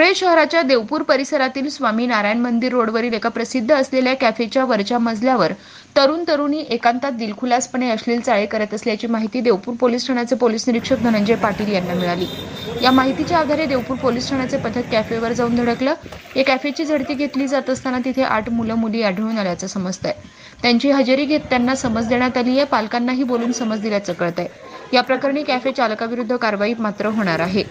धुळे शहराच्या देवपूर परिसरातील स्वामी नारायण मंदिर रोडवरील एका प्रसिद्ध असलेल्या कॅफेच्या वरच्या मजल्यावर तरुणी एकांतात दिलखुलासपणे अश्लील चाळे करत असल्याची माहिती देवपूर पोलीस ठाण्याचे पोलीस निरीक्षक धनंजय पाटील यांना मिळाली। या माहितीच्या आधारे देवपूर पोलीस ठाण्याचे पथक कॅफेवर जाऊन धडकलं। या कॅफेची झडती घेतली जात असताना तिथे 8 मुलं-मुली आढळून आल्याचं समजतंय। त्यांची हजेरी घेत त्यांना समज देण्यात आली आहे। पालकांनाही बोलून समज दिल्याचं कळतंय। या प्रकरणी कॅफे चालकाविरुद्ध कारवाई मात्र होणार आहे।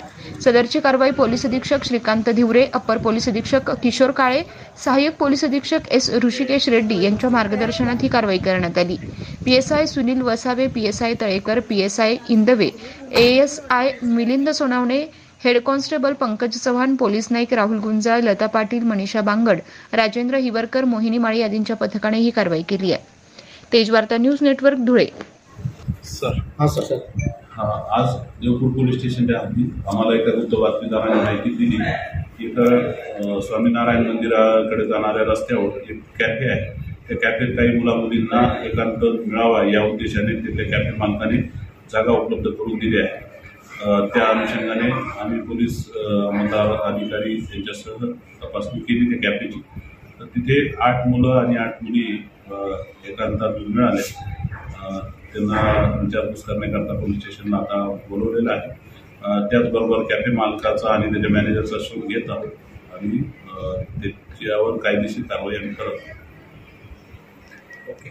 सदरची कारवाई पोलीस अधीक्षक श्रीकांत धिवरे, अप्पर पोलीस अधीक्षक किशोर काळे, सहाय्यक पोलीस अधीक्षक एस ऋषिकेश रेड्डी यांच्या मार्गदर्शनात ही कारवाई करण्यात आली। PSI Sunil Vasave, PSI Talekar, PSI Indave, ASI Milind Sonawane, head constable Pankaj Chavan, police Naik Rahul Gunjal, Lata Patil, Manisha Bangad, Rajendra Hiwarkar, Mohini Mali आदींच्या पथकाने ही कारवाई केली आहे। Tejvarta news network Dhule. Sir आज देवपूर पोलीस स्टेशनच्या हद्दीत आम्हाला एका गुप्त बातमीदाराने माहिती दिली की स्वामीनारायण मंदिराकडे जाणाऱ्या रस्त्यावर एक कॅफे आहे। त्या कॅफेत काही मुला-मुलींना एकांत मिळावा या उद्देशाने तिथल्या कॅफे मालकाने जागा उपलब्ध करून दिली आहे। त्या अनुषंगाने आम्ही पोलीस अंमलदार अधिकारी यांच्यासह तपासणी केली त्या कॅफेची। तर तिथे 8 मुलं आणि 8 मुली एकांतात मिळाले। त्यांना विचारपूस करण्याकरता पोलीस स्टेशनला आता बोलवलेलं आहे। त्याचबरोबर कॅफे मालकाचा आणि त्याच्या मॅनेजरचा शोध घेत आहोत आणि त्याच्यावर कायदेशीर कारवाई आम्ही करत आहोत। ओके।